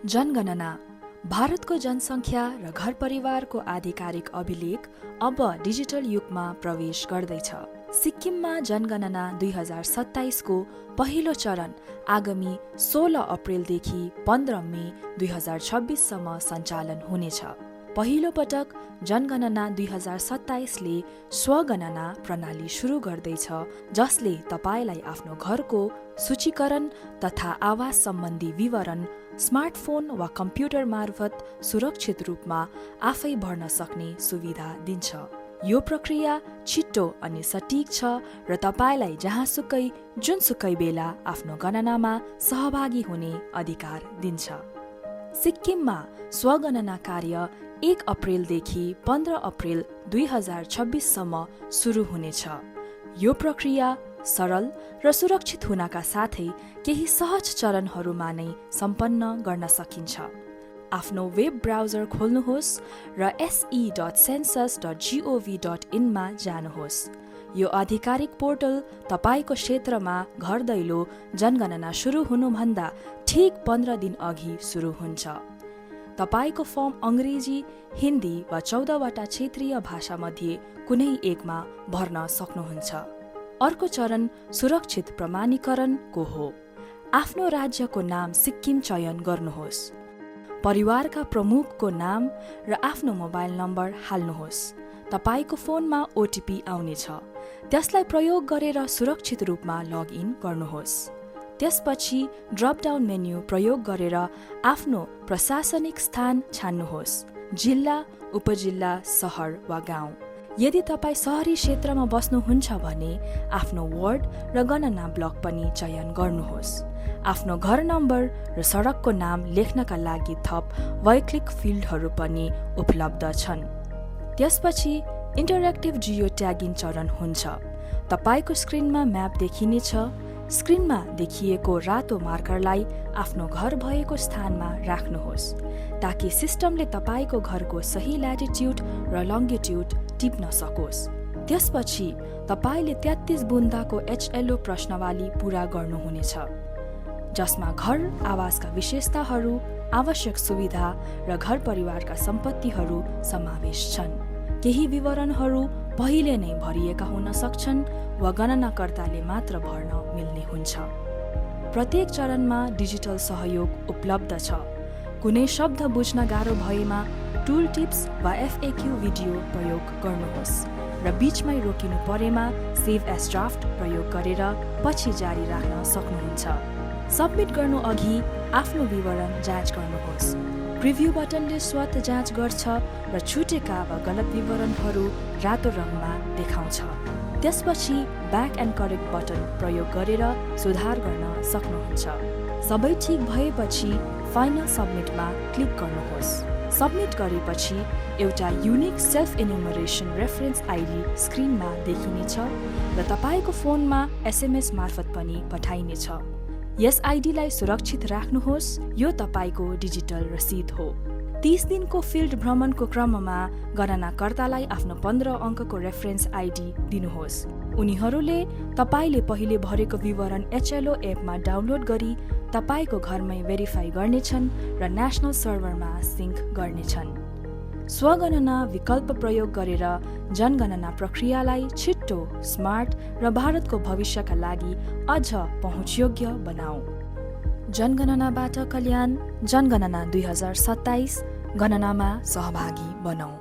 जनगणना भारतको जनसङ्ख्या र घर परिवारको आधिकारिक अभिलेख अब डिजिटल युगमा प्रवेश गर्दैछ। सिक्किममा जनगणना 2027को पहिलो चरण आगामी 16 अप्रेलदेखि 15 मे 2026सम्म सञ्चालन हुनेछ। पहिलो पटक जनगणना 2027ले स्वगणना प्रणाली सुरु गर्दैछ, जसले तपाईलाई आफ्नो घरको सूचीकरण तथा आवास सम्बन्धी विवरण स्मार्टफोन वा कम्प्युटर मार्फत सुरक्षित रूपमा आफै भर्न सक्ने सुविधा दिन्छ। यो प्रक्रिया छिट्टो अनि सटिक छ र तपाईलाई जहाँसुकै जुनसुकै बेला आफ्नो गणनामा सहभागी हुने अधिकार दिन्छ। सिक्किममा स्वगणना कार्य 1 अप्रेलदेखि 15 अप्रेल 2026सम्म सुरु हुनेछ। यो प्रक्रिया सरल र सुरक्षित हुनका साथै केही सहज चरणहरूमा नै सम्पन्न गर्न सकिन्छ। आफ्नो वेब ब्राउजर खोल्नुहोस् र se.census.gov.in मा जानुहोस्। यो आधिकारिक पोर्टल तपाईको क्षेत्रमा घर दैलो जनगणना सुरु हुनुभन्दा ठिक 15 दिन अघि सुरु हुन्छ। तपाईको फर्म अङ्ग्रेजी, हिन्दी वा 14 वटा क्षेत्रीय भाषामध्ये कुनै एकमा भर्न सक्नुहुन्छ। अर्को चरण सुरक्षित प्रमाणीकरणको हो। आफ्नो राज्यको नाम सिक्किम चयन गर्नुहोस्। परिवारका प्रमुखको नाम र आफ्नो मोबाइल नम्बर हाल्नुहोस्। तपाईको फोनमा ओटिपी आउनेछ। त्यसलाई प्रयोग गरेर सुरक्षित रूपमा लगइन गर्नुहोस्। त्यसपछि ड्रपडाउन मेन्यु प्रयोग गरेर आफ्नो प्रशासनिक स्थान छान्नुहोस्, जिल्ला, उपजिल्ला, सहर वा गाउँ। यदि तपाईँ सहरी क्षेत्रमा बस्नुहुन्छ भने आफ्नो वार्ड र गणना ब्लक पनि चयन गर्नुहोस्। आफ्नो घर नम्बर र सडकको नाम लेख्नका लागि थप वैकल्पिक फिल्डहरू पनि उपलब्ध छन्। त्यसपछि इन्टरेक्टिभ जियो ट्यागिङ चरण हुन्छ। तपाईको स्क्रिनमा म्याप देखिनेछ। स्क्रिनमा देखिएको रातो मार्करलाई आफ्नो घर भएको स्थानमा राख्नुहोस्, ताकि सिस्टमले तपाईको घरको सही ल्याटिट्युड र लङ्गिट्युड टिप्न सकोस्। त्यसपछि तपाईले 33 बुन्दाको HLO प्रश्नवाली पूरा गर्नुहुनेछ, जसमा घर आवासका विशेषताहरू, आवश्यक सुविधा र घर परिवारका सम्पत्तिहरू समावेश छन्। केही विवरणहरू पहिले नै भरिएका हुन सक्छन् वा गणनाकर्ताले मात्र भर्न मिल्ने हुन्छ। प्रत्येक चरणमा डिजिटल सहयोग उपलब्ध छ। कुनै शब्द बुझ्न गाह्रो भएमा टुल टिप्स वा FAQ भिडियो प्रयोग गर्नुहोस् र बीचमै रोकिनु परेमा सेभ एज ड्राफ्ट प्रयोग गरेर पछि जारी राख्न सक्नुहुन्छ। सबमिट गर्नु अघि आफ्नो विवरण जाँच गर्नुहोस्। प्रिभ्यू बटनले स्वत जाँच गर्छ र छुटेका वा गलत विवरणहरू रातो रङमा देखाउँछ। त्यसपछि ब्याक एन्ड करेक्ट बटन प्रयोग गरेर सुधार गर्न सक्नुहुन्छ। सबै ठिक भएपछि फाइनल सबमिटमा क्लिक गर्नुहोस्। सबमिट गरेपछि एउटा युनिक सेल्फ एन्युमरेसन रेफरेन्स आइडी स्क्रिनमा देखिनेछ र तपाईको फोनमा SMS मार्फत पनि पठाइनेछ। यस आइडीलाई सुरक्षित राख्नुहोस्। यो तपाईको डिजिटल रसिद हो। 30 दिनको फिल्ड भ्रमणको क्रममा गणनाकर्तालाई आफ्नो 15 अङ्कको रेफरेन्स आइडी दिनुहोस्। उनीहरूले तपाईले पहिले भरेको विवरण HLO एपमा डाउनलोड गरी तपाईको घरमै भेरिफाई गर्नेछन् र नेसनल सर्भरमा सिङ्क गर्नेछन्। स्वगणना विकल्प प्रयोग गरेर जनगणना प्रक्रियालाई छिट्टो, स्मार्ट र भारतको भविष्यका लागि अझ पहुँचयोग्य बनाऊ। जनगणनाबाट कल्याण, जनगणना 2027 गणनामा सहभागी बनाऊ।